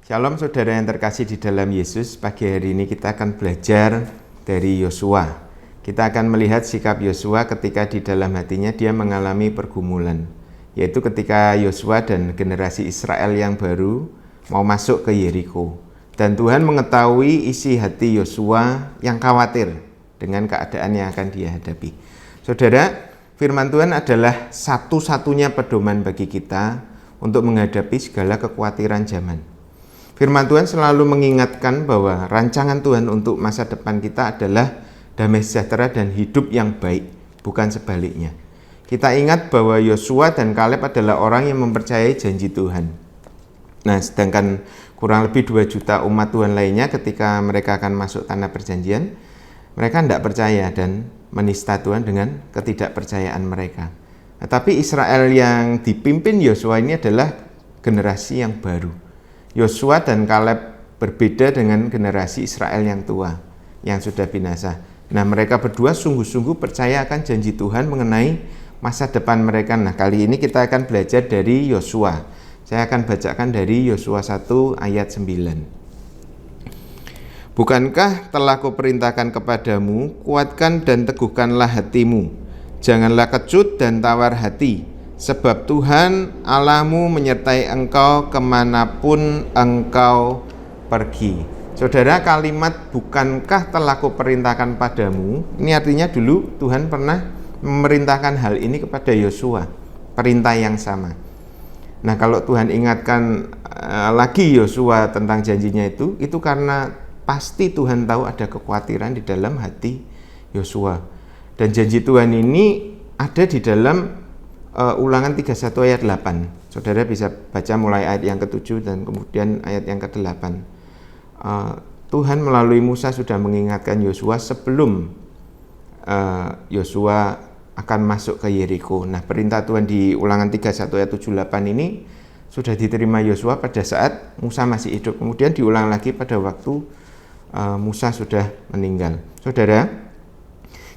Shalom saudara yang terkasih di dalam Yesus. Pagi hari ini kita akan belajar dari Yosua. Kita akan melihat sikap Yosua ketika di dalam hatinya dia mengalami pergumulan, yaitu ketika Yosua dan generasi Israel yang baru mau masuk ke Yeriko. Dan Tuhan mengetahui isi hati Yosua yang khawatir dengan keadaan yang akan dia hadapi. Saudara, firman Tuhan adalah satu-satunya pedoman bagi kita untuk menghadapi segala kekhawatiran zaman. Firman Tuhan selalu mengingatkan bahwa rancangan Tuhan untuk masa depan kita adalah damai sejahtera dan hidup yang baik, bukan sebaliknya. Kita ingat bahwa Yosua dan Kaleb adalah orang yang mempercayai janji Tuhan. Nah, sedangkan kurang lebih 2 juta umat Tuhan lainnya ketika mereka akan masuk tanah perjanjian, mereka tidak percaya dan menista Tuhan dengan ketidakpercayaan mereka. Tetapi Israel yang dipimpin Yosua ini adalah generasi yang baru. Yosua dan Kaleb berbeda dengan generasi Israel yang tua, yang sudah binasa. Nah, mereka berdua sungguh-sungguh percaya akan janji Tuhan mengenai masa depan mereka. Nah, kali ini kita akan belajar dari Yosua. Saya akan bacakan dari Yosua 1 ayat 9. Bukankah telah kuperintahkan kepadamu, kuatkan dan teguhkanlah hatimu. Janganlah kecut dan tawar hati. Sebab Tuhan Allahmu menyertai engkau kemanapun engkau pergi. Saudara, kalimat bukankah telah kuperintahkan padamu, ini artinya dulu Tuhan pernah memerintahkan hal ini kepada Yosua, perintah yang sama. Nah, kalau Tuhan ingatkan lagi Yosua tentang janjinya itu karena pasti Tuhan tahu ada kekhawatiran di dalam hati Yosua. Dan janji Tuhan ini ada di dalam Ulangan 31 ayat 8. Saudara bisa baca mulai ayat yang ke-7 dan kemudian ayat yang ke-8. Tuhan melalui Musa sudah mengingatkan Yosua sebelum Yosua akan masuk ke Yeriko. Nah, perintah Tuhan di Ulangan 31 ayat 78 ini sudah diterima Yosua pada saat Musa masih hidup. Kemudian diulang lagi pada waktu Musa sudah meninggal. Saudara,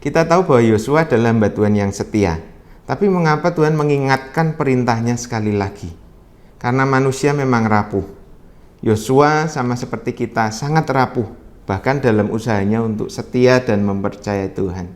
kita tahu bahwa Yosua adalah hamba Tuhan yang setia. Tapi mengapa Tuhan mengingatkan perintahnya sekali lagi? Karena manusia memang rapuh. Yosua sama seperti kita sangat rapuh, bahkan dalam usahanya untuk setia dan mempercayai Tuhan.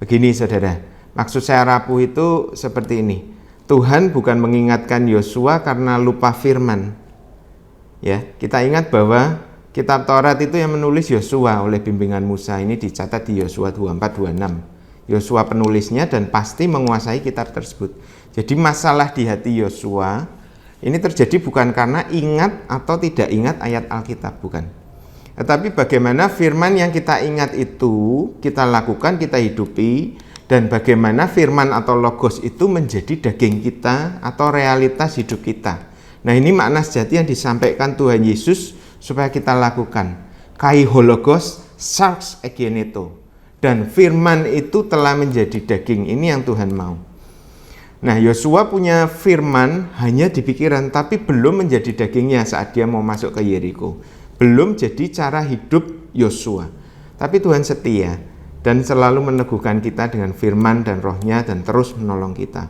Begini saudara, maksud saya rapuh itu seperti ini. Tuhan bukan mengingatkan Yosua karena lupa firman. Ya, kita ingat bahwa kitab Taurat itu yang menulis Yosua oleh bimbingan Musa, ini dicatat di Yosua 24-26. Yosua penulisnya dan pasti menguasai kitab tersebut. Jadi masalah di hati Yosua ini terjadi bukan karena ingat atau tidak ingat ayat Alkitab, bukan. Tetapi bagaimana firman yang kita ingat itu kita lakukan, kita hidupi, dan bagaimana firman atau logos itu menjadi daging kita atau realitas hidup kita. Nah, ini makna sejati yang disampaikan Tuhan Yesus supaya kita lakukan. Kai hologos sarx egeneto. Dan firman itu telah menjadi daging, ini yang Tuhan mau. Nah, Yosua punya firman hanya di pikiran, tapi belum menjadi dagingnya saat dia mau masuk ke Yeriko. Belum jadi cara hidup Yosua. Tapi Tuhan setia dan selalu meneguhkan kita dengan firman dan rohnya dan terus menolong kita.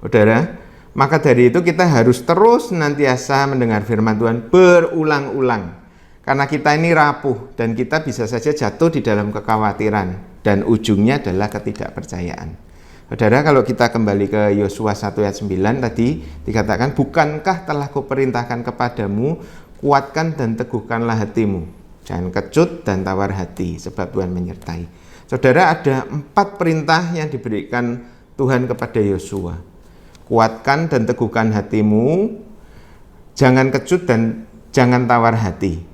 Saudara, maka dari itu kita harus terus senantiasa mendengar firman Tuhan berulang-ulang. Karena kita ini rapuh dan kita bisa saja jatuh di dalam kekhawatiran dan ujungnya adalah ketidakpercayaan. Saudara, kalau kita kembali ke Yosua 1 ayat 9 tadi dikatakan, bukankah telah kuperintahkan kepadamu, kuatkan dan teguhkanlah hatimu. Jangan kecut dan tawar hati, sebab Tuhan menyertai. Saudara, ada 4 perintah yang diberikan Tuhan kepada Yosua. Kuatkan dan teguhkan hatimu, jangan kecut dan jangan tawar hati.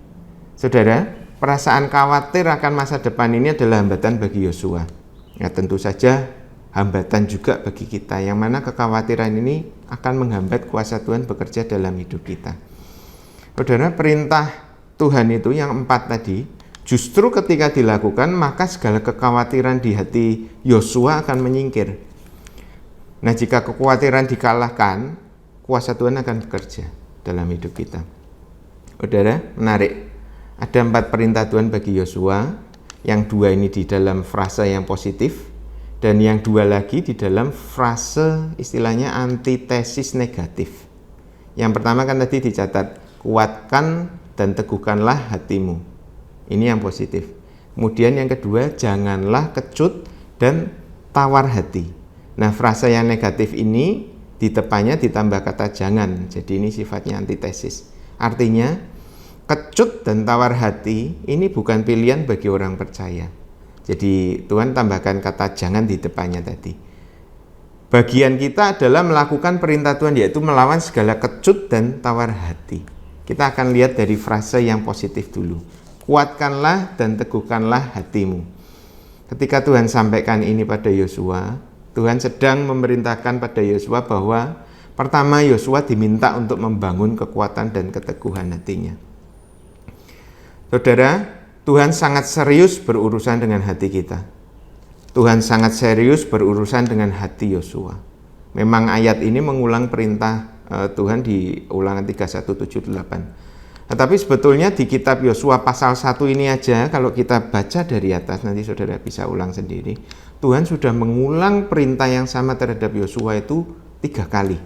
Saudara, perasaan khawatir akan masa depan ini adalah hambatan bagi Yosua. Ya, tentu saja hambatan juga bagi kita, yang mana kekhawatiran ini akan menghambat kuasa Tuhan bekerja dalam hidup kita. Saudara, perintah Tuhan itu yang 4 tadi, justru ketika dilakukan maka segala kekhawatiran di hati Yosua akan menyingkir. Nah, jika kekhawatiran dikalahkan, kuasa Tuhan akan bekerja dalam hidup kita. Saudara, menarik. Ada 4 perintah Tuhan bagi Yosua, yang 2 ini di dalam frase yang positif, dan yang 2 lagi di dalam frase istilahnya antitesis negatif. Yang pertama kan tadi dicatat, kuatkan dan teguhkanlah hatimu. Ini yang positif. Kemudian yang kedua, janganlah kecut dan tawar hati. Nah, frasa yang negatif ini di depannya ditambah kata jangan. Jadi ini sifatnya antitesis. Artinya, kecut dan tawar hati ini bukan pilihan bagi orang percaya. Jadi Tuhan tambahkan kata jangan di depannya tadi. Bagian kita adalah melakukan perintah Tuhan, yaitu melawan segala kecut dan tawar hati. Kita akan lihat dari frase yang positif dulu. Kuatkanlah dan teguhkanlah hatimu. Ketika Tuhan sampaikan ini pada Yosua, Tuhan sedang memerintahkan pada Yosua bahwa pertama Yosua diminta untuk membangun kekuatan dan keteguhan hatinya. Saudara, Tuhan sangat serius berurusan dengan hati kita. Tuhan sangat serius berurusan dengan hati Yosua. Memang ayat ini mengulang perintah Tuhan di Ulangan 31:7-8. Tetapi sebetulnya di kitab Yosua pasal 1 ini aja, kalau kita baca dari atas, nanti saudara bisa ulang sendiri, Tuhan sudah mengulang perintah yang sama terhadap Yosua itu 3 kali.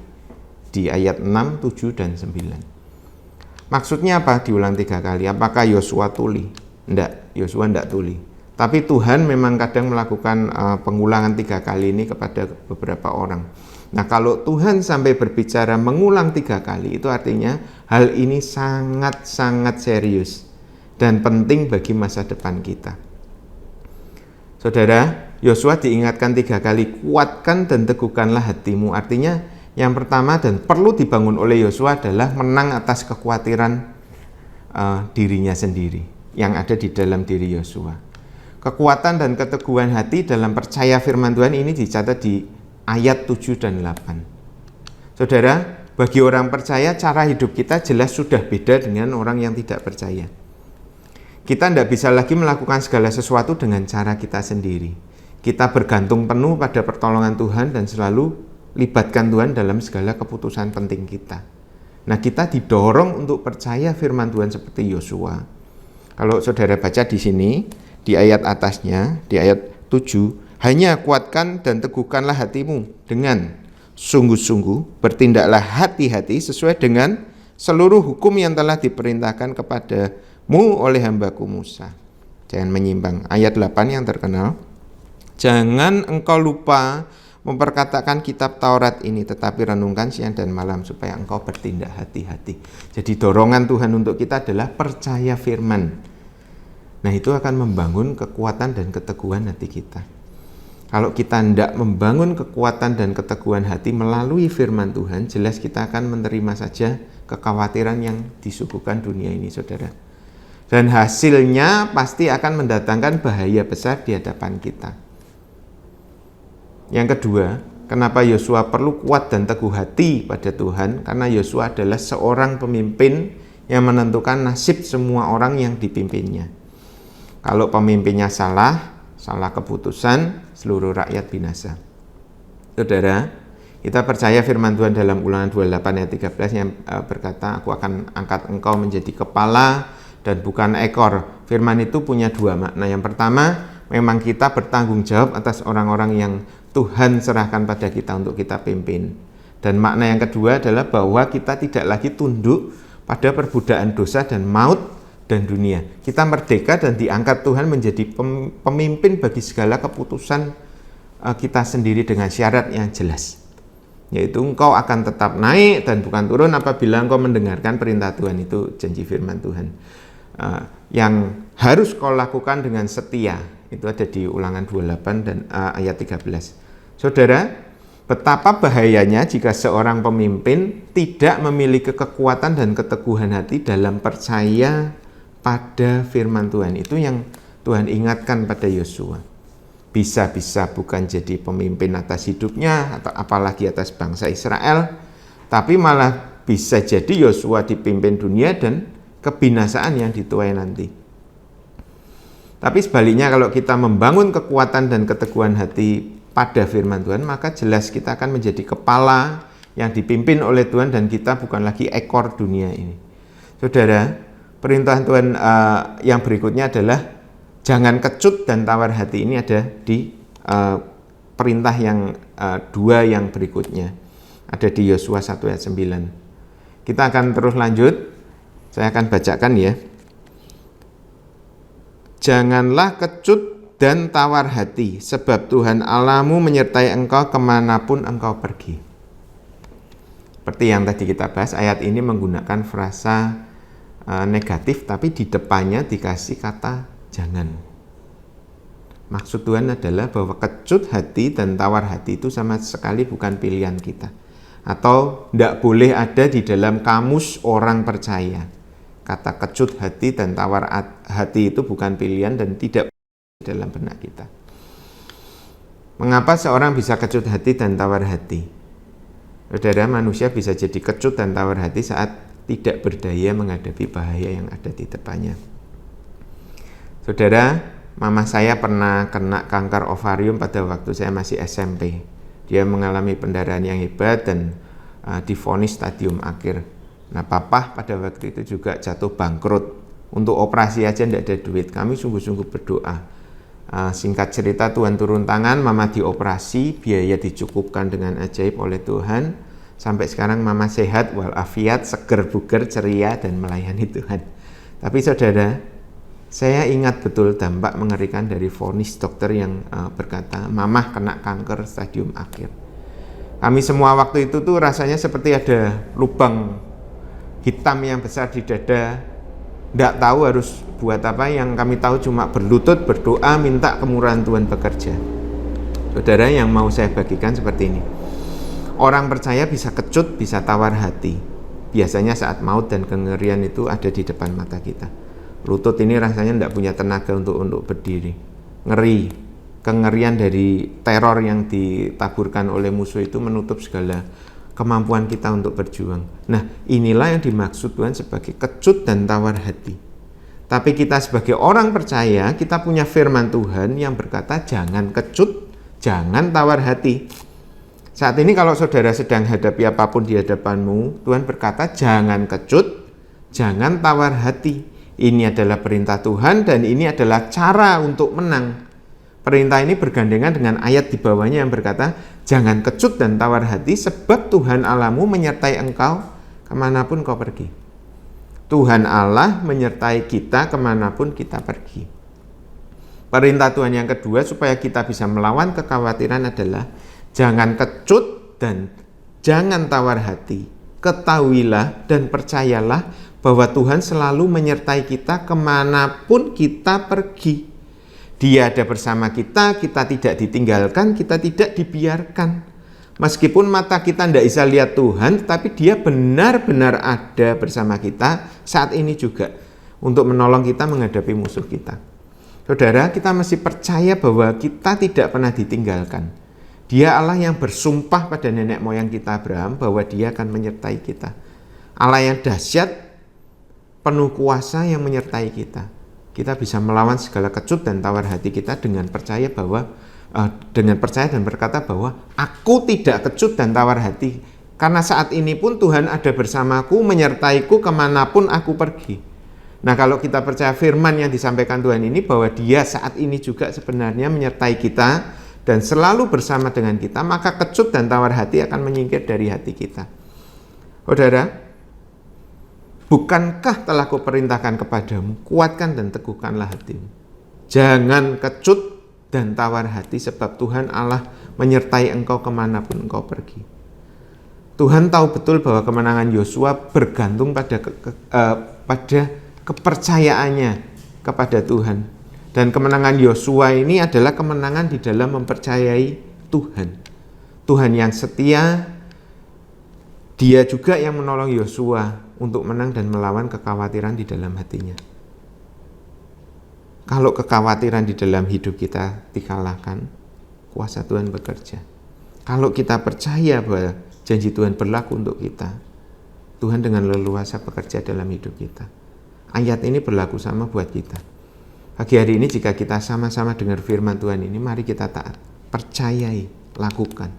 Di ayat 6, 7, dan 9. Maksudnya apa diulang 3 kali? Apakah Yosua tuli? Enggak, Yosua enggak tuli. Tapi Tuhan memang kadang melakukan pengulangan 3 kali ini kepada beberapa orang. Nah, kalau Tuhan sampai berbicara mengulang 3 kali, itu artinya hal ini sangat-sangat serius dan penting bagi masa depan kita. Saudara, Yosua diingatkan 3 kali, kuatkan dan teguhkanlah hatimu. Artinya yang pertama dan perlu dibangun oleh Yosua adalah menang atas kekhawatiran dirinya sendiri yang ada di dalam diri Yosua. Kekuatan dan keteguhan hati dalam percaya firman Tuhan ini dicatat di ayat 7 dan 8. Saudara, bagi orang percaya cara hidup kita jelas sudah beda dengan orang yang tidak percaya. Kita tidak bisa lagi melakukan segala sesuatu dengan cara kita sendiri. Kita bergantung penuh pada pertolongan Tuhan dan selalu libatkan Tuhan dalam segala keputusan penting kita. Nah, kita didorong untuk percaya firman Tuhan seperti Yosua. Kalau saudara baca di sini, di ayat atasnya, di ayat 7, hanya kuatkan dan teguhkanlah hatimu dengan sungguh-sungguh, bertindaklah hati-hati sesuai dengan seluruh hukum yang telah diperintahkan kepadamu oleh hambaku Musa. Jangan menyimpang. Ayat 8 yang terkenal, jangan engkau lupa memperkatakan kitab Taurat ini, tetapi renungkan siang dan malam supaya engkau bertindak hati-hati. Jadi dorongan Tuhan untuk kita adalah percaya firman. Nah, itu akan membangun kekuatan dan keteguhan hati kita. Kalau kita tidak membangun kekuatan dan keteguhan hati melalui firman Tuhan, jelas kita akan menerima saja kekhawatiran yang disuguhkan dunia ini, saudara. Dan hasilnya pasti akan mendatangkan bahaya besar di hadapan kita. Yang kedua, kenapa Yosua perlu kuat dan teguh hati pada Tuhan? Karena Yosua adalah seorang pemimpin yang menentukan nasib semua orang yang dipimpinnya. Kalau pemimpinnya salah keputusan, seluruh rakyat binasa. Saudara, kita percaya firman Tuhan dalam Ulangan 28 ayat 13 yang berkata, aku akan angkat engkau menjadi kepala dan bukan ekor. Firman itu punya 2 makna. Yang pertama, memang kita bertanggung jawab atas orang-orang yang Tuhan serahkan pada kita untuk kita pimpin. Dan makna yang kedua adalah bahwa kita tidak lagi tunduk pada perbudakan dosa dan maut dan dunia. Kita merdeka dan diangkat Tuhan menjadi pemimpin bagi segala keputusan kita sendiri dengan syarat yang jelas. Yaitu engkau akan tetap naik dan bukan turun apabila engkau mendengarkan perintah Tuhan. Itu janji firman Tuhan. Yang harus kau lakukan dengan setia. Itu ada di Ulangan 28 dan ayat 13. Saudara, betapa bahayanya jika seorang pemimpin tidak memiliki kekuatan dan keteguhan hati dalam percaya pada firman Tuhan. Itu yang Tuhan ingatkan pada Yosua. Bisa-bisa bukan jadi pemimpin atas hidupnya atau apalagi atas bangsa Israel, tapi malah bisa jadi Yosua dipimpin dunia dan kebinasaan yang dituai nanti. Tapi sebaliknya, kalau kita membangun kekuatan dan keteguhan hati pada firman Tuhan, maka jelas kita akan menjadi kepala yang dipimpin oleh Tuhan dan kita bukan lagi ekor dunia ini. Saudara, perintah Tuhan yang berikutnya adalah jangan kecut dan tawar hati. Ini ada di perintah yang 2 yang berikutnya. Ada di Yosua 1 ayat 9. Kita akan terus lanjut. Saya akan bacakan ya. Janganlah kecut dan tawar hati, sebab Tuhan Allahmu menyertai engkau kemanapun engkau pergi. Seperti yang tadi kita bahas, ayat ini menggunakan frasa negatif, tapi di depannya dikasih kata jangan. Maksud Tuhan adalah bahwa kecut hati dan tawar hati itu sama sekali bukan pilihan kita. Atau tidak boleh ada di dalam kamus orang percaya. Kata kecut hati dan tawar hati itu bukan pilihan dan tidak dalam benak kita. Mengapa seorang bisa kecut hati dan tawar hati? Saudara, manusia bisa jadi kecut dan tawar hati saat tidak berdaya menghadapi bahaya yang ada di depannya. Saudara, mama saya pernah kena kanker ovarium pada waktu saya masih SMP. Dia mengalami pendarahan yang hebat dan divonis stadium akhir. Nah, papa pada waktu itu juga jatuh bangkrut. Untuk operasi aja tidak ada duit. Kami sungguh-sungguh berdoa. Singkat cerita, Tuhan turun tangan, mama dioperasi, biaya dicukupkan dengan ajaib oleh Tuhan. Sampai sekarang mama sehat, walafiat, seger buger, ceria, dan melayani Tuhan. Tapi saudara, saya ingat betul dampak mengerikan dari vonis dokter yang berkata, mama kena kanker stadium akhir. Kami semua waktu itu tuh rasanya seperti ada lubang hitam yang besar di dada, tidak tahu harus buat apa. Yang kami tahu cuma berlutut, berdoa, minta kemurahan Tuhan bekerja. Saudara, yang mau saya bagikan seperti ini. Orang percaya bisa kecut, bisa tawar hati. Biasanya saat maut dan kengerian itu ada di depan mata kita. Lutut ini rasanya tidak punya tenaga untuk berdiri. Ngeri, kengerian dari teror yang ditaburkan oleh musuh itu menutup segala kemampuan kita untuk berjuang. Nah, inilah yang dimaksud Tuhan sebagai kecut dan tawar hati. Tapi kita sebagai orang percaya, kita punya firman Tuhan yang berkata jangan kecut, jangan tawar hati. Saat ini kalau saudara sedang hadapi apapun di hadapanmu, Tuhan berkata jangan kecut, jangan tawar hati. Ini adalah perintah Tuhan dan ini adalah cara untuk menang. Perintah ini bergandengan dengan ayat di bawahnya yang berkata, jangan kecut dan tawar hati sebab Tuhan Allahmu menyertai engkau kemanapun kau pergi. Tuhan Allah menyertai kita kemanapun kita pergi. Perintah Tuhan yang kedua supaya kita bisa melawan kekhawatiran adalah jangan kecut dan jangan tawar hati. Ketahuilah dan percayalah bahwa Tuhan selalu menyertai kita kemanapun kita pergi. Dia ada bersama kita, kita tidak ditinggalkan, kita tidak dibiarkan. Meskipun mata kita tidak bisa lihat Tuhan, tapi Dia benar-benar ada bersama kita saat ini juga untuk menolong kita menghadapi musuh kita. Saudara, kita mesti percaya bahwa kita tidak pernah ditinggalkan. Dia Allah yang bersumpah pada nenek moyang kita Abraham bahwa Dia akan menyertai kita. Allah yang dahsyat, penuh kuasa yang menyertai kita. Kita bisa melawan segala kecut dan tawar hati kita dengan percaya dan berkata bahwa aku tidak kecut dan tawar hati karena saat ini pun Tuhan ada bersamaku, menyertaiku kemanapun aku pergi. Nah, kalau kita percaya firman yang disampaikan Tuhan ini bahwa Dia saat ini juga sebenarnya menyertai kita dan selalu bersama dengan kita, maka kecut dan tawar hati akan menyingkir dari hati kita. Saudara, bukankah telah kuperintahkan kepadamu, kuatkan dan teguhkanlah hatimu. Jangan kecut dan tawar hati sebab Tuhan Allah menyertai engkau kemanapun engkau pergi. Tuhan tahu betul bahwa kemenangan Yosua bergantung pada kepercayaannya kepada Tuhan. Dan kemenangan Yosua ini adalah kemenangan di dalam mempercayai Tuhan. Tuhan yang setia, Dia juga yang menolong Yosua untuk menang dan melawan kekhawatiran di dalam hatinya. Kalau kekhawatiran di dalam hidup kita dikalahkan, kuasa Tuhan bekerja. Kalau kita percaya bahwa janji Tuhan berlaku untuk kita, Tuhan dengan leluasa bekerja dalam hidup kita. Ayat ini berlaku sama buat kita. Pagi hari ini jika kita sama-sama dengar firman Tuhan ini, mari kita taat, percayai, lakukan.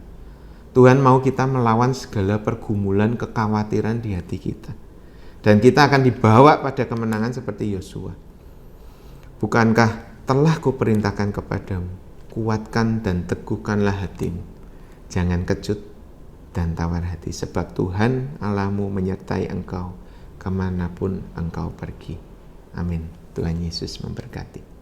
Tuhan mau kita melawan segala pergumulan kekhawatiran di hati kita. Dan kita akan dibawa pada kemenangan seperti Yosua. Bukankah telah kuperintahkan kepadamu, kuatkan dan teguhkanlah hatimu. Jangan kecut dan tawar hati, sebab Tuhan Allahmu menyertai engkau kemanapun engkau pergi. Amin. Tuhan Yesus memberkati.